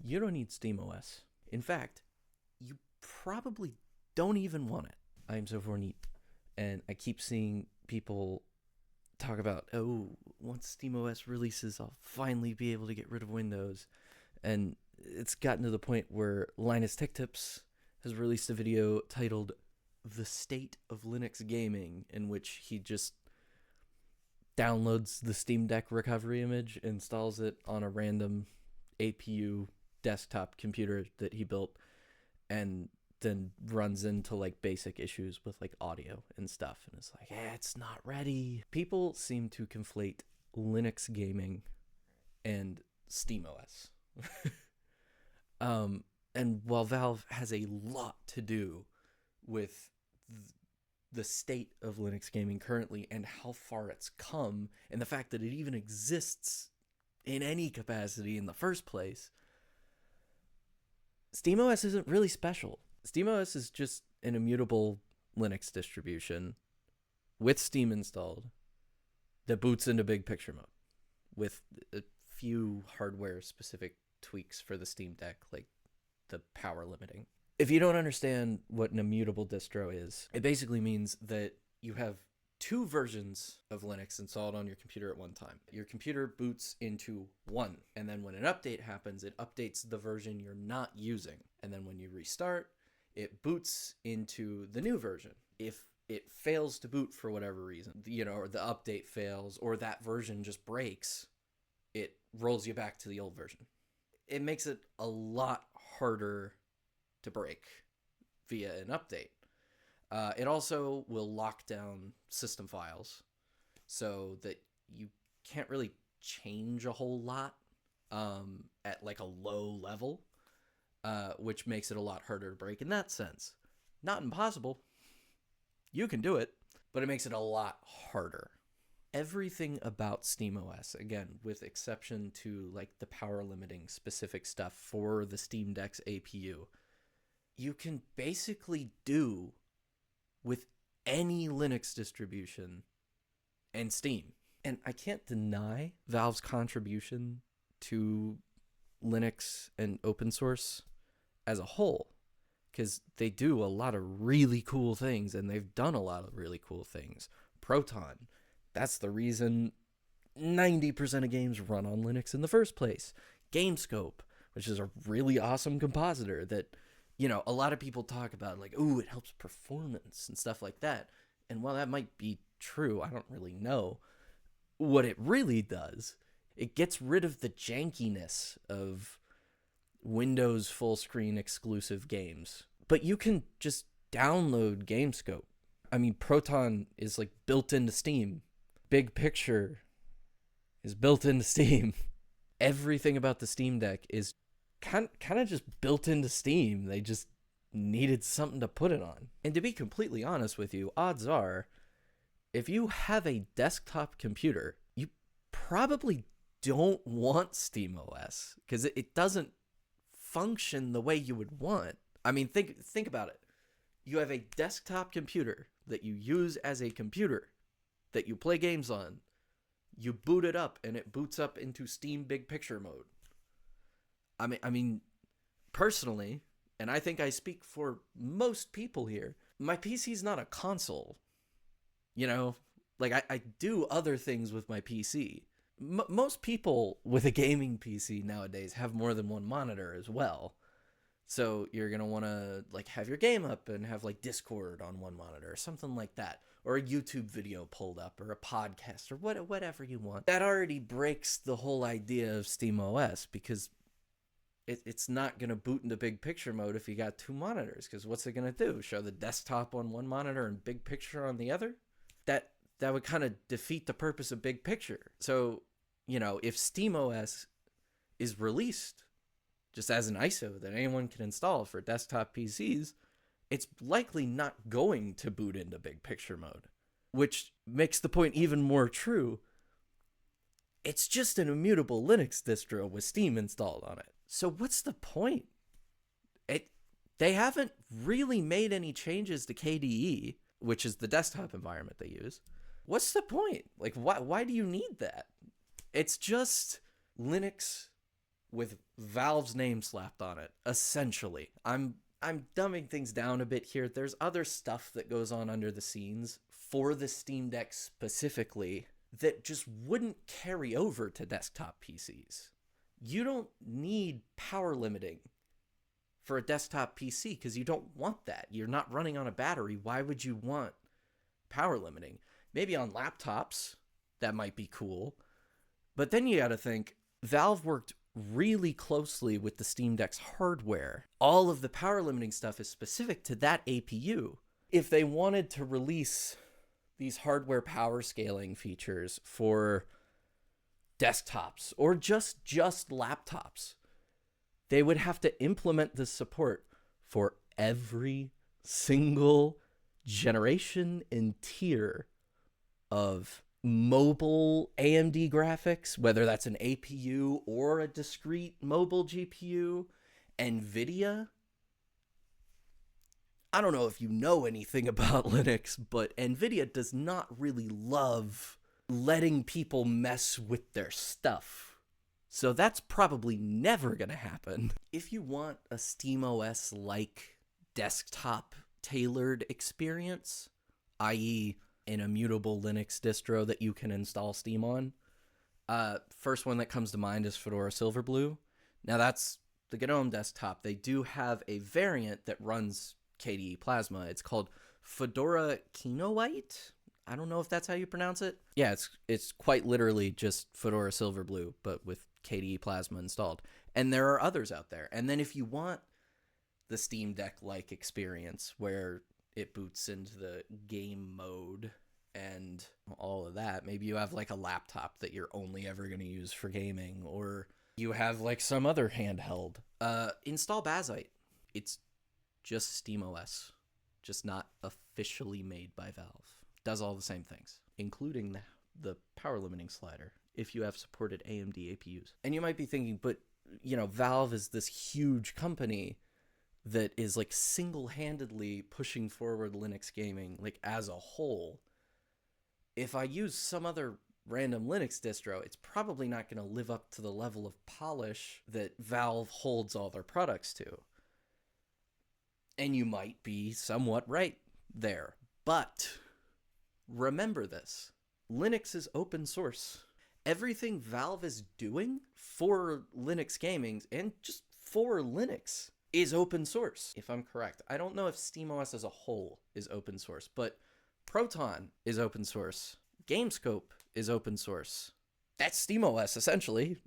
You don't need SteamOS. In fact, you probably don't even want it. I am so for neat. And I keep seeing people talk about, oh, once SteamOS releases, I'll finally be able to get rid of Windows. And it's gotten to the point where Linus Tech Tips has released a video titled The State of Linux Gaming, in which he just downloads the Steam Deck recovery image, installs it on a random APU desktop computer that he built, and then runs into like basic issues with like audio and stuff, and it's like, it's not ready. People seem to conflate Linux gaming and SteamOS. And while Valve has a lot to do with the state of Linux gaming currently and how far it's come, and the fact that it even exists in any capacity in the first place, SteamOS isn't really special. SteamOS is just an immutable Linux distribution with Steam installed that boots into big picture mode with a few hardware-specific tweaks for the Steam Deck, like the power limiting. If you don't understand what an immutable distro is, it basically means that you have two versions of Linux installed on your computer at one time. Your computer boots into one, and then when an update happens, it updates the version you're not using. And then when you restart, it boots into the new version. If it fails to boot for whatever reason, or the update fails, or that version just breaks, it rolls you back to the old version. It makes it a lot harder to break via an update. It also will lock down system files so that you can't really change a whole lot at like a low level, which makes it a lot harder to break in that sense. Not impossible. You can do it, but it makes it a lot harder. Everything about SteamOS, again, with exception to like the power limiting specific stuff for the Steam Deck's APU, you can basically do with any Linux distribution and Steam. And I can't deny Valve's contribution to Linux and open source as a whole, because they do a lot of really cool things, and they've done a lot of really cool things. Proton, that's the reason 90% of games run on Linux in the first place. GameScope, which is a really awesome compositor that, a lot of people talk about, like, ooh, it helps performance and stuff like that. And while that might be true, I don't really know. What it really does, it gets rid of the jankiness of Windows full screen exclusive games. But you can just download GameScope. I mean, Proton is like built into Steam. Big Picture is built into Steam. Everything about the Steam Deck is kind of just built into Steam. They just needed something to put it on. And to be completely honest with you, odds are, if you have a desktop computer, you probably don't want SteamOS because it doesn't function the way you would want. I mean, think about it. You have a desktop computer that you use as a computer that you play games on. You boot it up and it boots up into Steam Big Picture mode. I mean, personally, and I think I speak for most people here, my PC's not a console. Like I do other things with my PC. Most people with a gaming PC nowadays have more than one monitor as well. So you're going to want to like have your game up and have like Discord on one monitor or something like that, or a YouTube video pulled up, or a podcast, or whatever you want. That already breaks the whole idea of SteamOS, because it's not going to boot into big picture mode if you got two monitors, because what's it going to do? Show the desktop on one monitor and big picture on the other? That would kind of defeat the purpose of big picture. So, if SteamOS is released just as an ISO that anyone can install for desktop PCs, it's likely not going to boot into big picture mode, which makes the point even more true. It's just an immutable Linux distro with Steam installed on it. So what's the point? They haven't really made any changes to KDE, which is the desktop environment they use. What's the point? Like, why do you need that? It's just Linux with Valve's name slapped on it, essentially. I'm dumbing things down a bit here. There's other stuff that goes on under the scenes for the Steam Deck specifically that just wouldn't carry over to desktop PCs. You don't need power limiting for a desktop PC because you don't want that. You're not running on a battery. Why would you want power limiting? Maybe on laptops, that might be cool. But then you got to think, Valve worked really closely with the Steam Deck's hardware. All of the power limiting stuff is specific to that APU. If they wanted to release these hardware power scaling features for desktops or just laptops, they would have to implement this support for every single generation and tier of mobile AMD graphics, whether that's an APU or a discrete mobile GPU. NVIDIA, I don't know if you know anything about Linux, but NVIDIA does not really love letting people mess with their stuff. So that's probably never going to happen. If you want a SteamOS-like desktop tailored experience, i.e., an immutable Linux distro that you can install Steam on, first one that comes to mind is Fedora Silverblue. Now that's the GNOME desktop. They do have a variant that runs KDE Plasma. It's called Fedora Kinoite. I don't know if that's how you pronounce it. Yeah, it's quite literally just Fedora Silverblue, but with KDE Plasma installed. And there are others out there. And then if you want the Steam Deck-like experience where it boots into the game mode and all of that, maybe you have like a laptop that you're only ever going to use for gaming, or you have like some other handheld. Install Bazite. It's just SteamOS, just not officially made by Valve. Does all the same things, including the power limiting slider, if you have supported AMD APUs. And you might be thinking, but, you know, Valve is this huge company that is like single-handedly pushing forward Linux gaming, like as a whole. If I use some other random Linux distro, it's probably not going to live up to the level of polish that Valve holds all their products to. And you might be somewhat right there. But remember this. Linux is open source. Everything Valve is doing for Linux gaming and just for Linux is open source, if I'm correct. I don't know if SteamOS as a whole is open source, but Proton is open source. Gamescope is open source. That's SteamOS, essentially.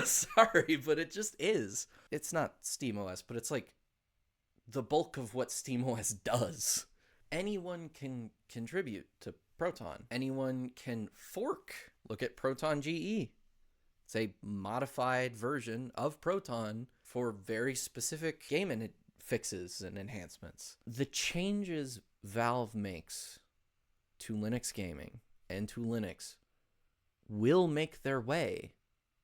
Sorry, but it just is. It's not SteamOS, but it's like the bulk of what SteamOS does. Anyone can contribute to Proton. Anyone can fork. Look at Proton GE. It's a modified version of Proton for very specific game fixes and enhancements. The changes Valve makes to Linux gaming and to Linux will make their way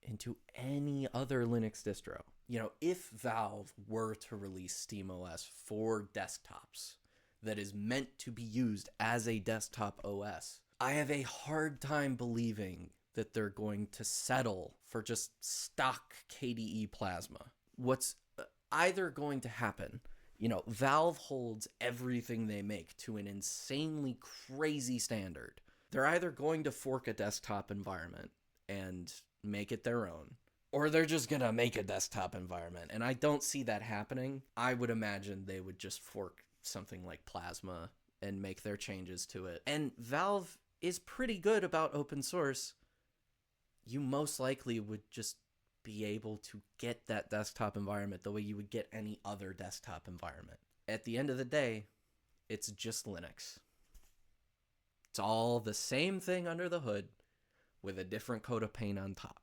into any other Linux distro. You know, if Valve were to release SteamOS for desktops that is meant to be used as a desktop OS, I have a hard time believing that they're going to settle for just stock KDE Plasma. What's either going to happen, you know, Valve holds everything they make to an insanely crazy standard. They're either going to fork a desktop environment and make it their own, or they're just going to make a desktop environment. And I don't see that happening. I would imagine they would just fork something like Plasma and make their changes to it. And Valve is pretty good about open source. You most likely would just be able to get that desktop environment the way you would get any other desktop environment. At the end of the day, it's just Linux. It's all the same thing under the hood with a different coat of paint on top.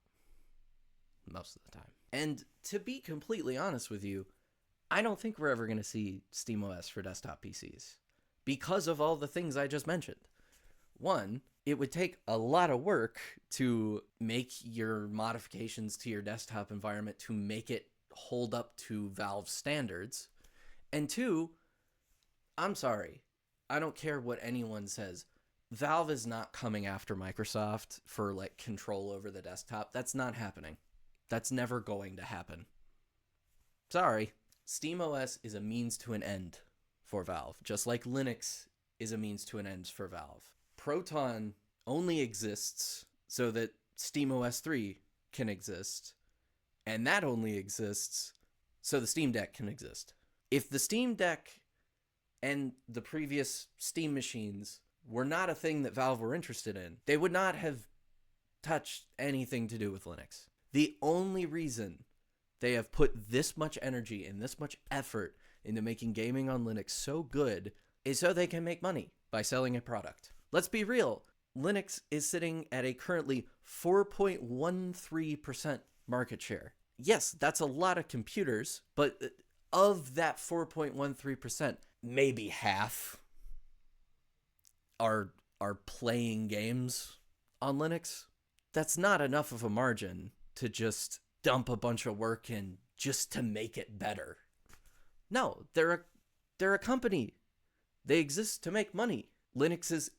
Most of the time. And to be completely honest with you, I don't think we're ever going to see SteamOS for desktop PCs because of all the things I just mentioned. One, it would take a lot of work to make your modifications to your desktop environment to make it hold up to Valve standards. And two, I'm sorry, I don't care what anyone says. Valve is not coming after Microsoft for like control over the desktop. That's not happening. That's never going to happen. Sorry. SteamOS is a means to an end for Valve, just like Linux is a means to an end for Valve. Proton only exists so that SteamOS 3 can exist, and that only exists so the Steam Deck can exist. If the Steam Deck and the previous Steam machines were not a thing that Valve were interested in, they would not have touched anything to do with Linux. The only reason they have put this much energy and this much effort into making gaming on Linux so good is so they can make money by selling a product. Let's be real. Linux is sitting at a currently 4.13% market share. Yes, that's a lot of computers, but of that 4.13%, maybe half are playing games on Linux. That's not enough of a margin to just dump a bunch of work in just to make it better. No, they're a company. They exist to make money. Linux is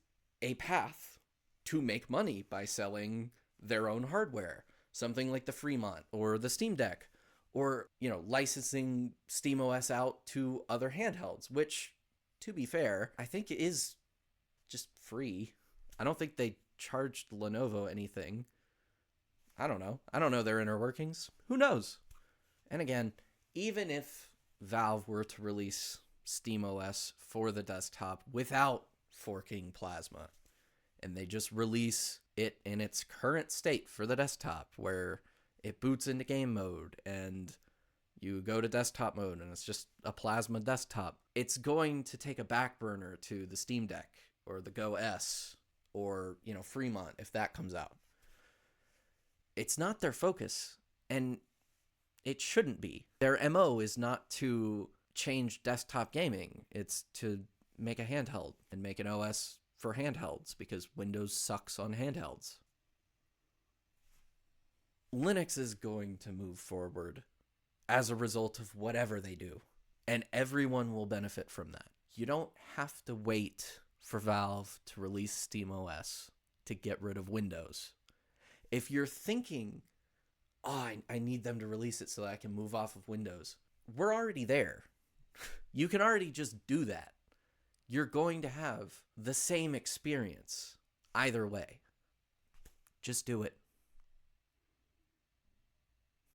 a path to make money by selling their own hardware, something like the Fremont or the Steam Deck, or, licensing SteamOS out to other handhelds, which, to be fair, I think it is just free. I don't think they charged Lenovo anything. I don't know. I don't know their inner workings. Who knows? And again, even if Valve were to release SteamOS for the desktop without forking Plasma, and they just release it in its current state for the desktop, where it boots into game mode and you go to desktop mode and it's just a Plasma desktop, it's going to take a back burner to the Steam Deck or the Go S or, Fremont if that comes out. It's not their focus, and it shouldn't be. Their MO is not to change desktop gaming. It's to make a handheld and make an OS for handhelds, because Windows sucks on handhelds. Linux is going to move forward as a result of whatever they do, and everyone will benefit from that. You don't have to wait for Valve to release SteamOS to get rid of Windows. If you're thinking, I need them to release it so that I can move off of Windows, we're already there. You can already just do that. You're going to have the same experience either way. Just do it.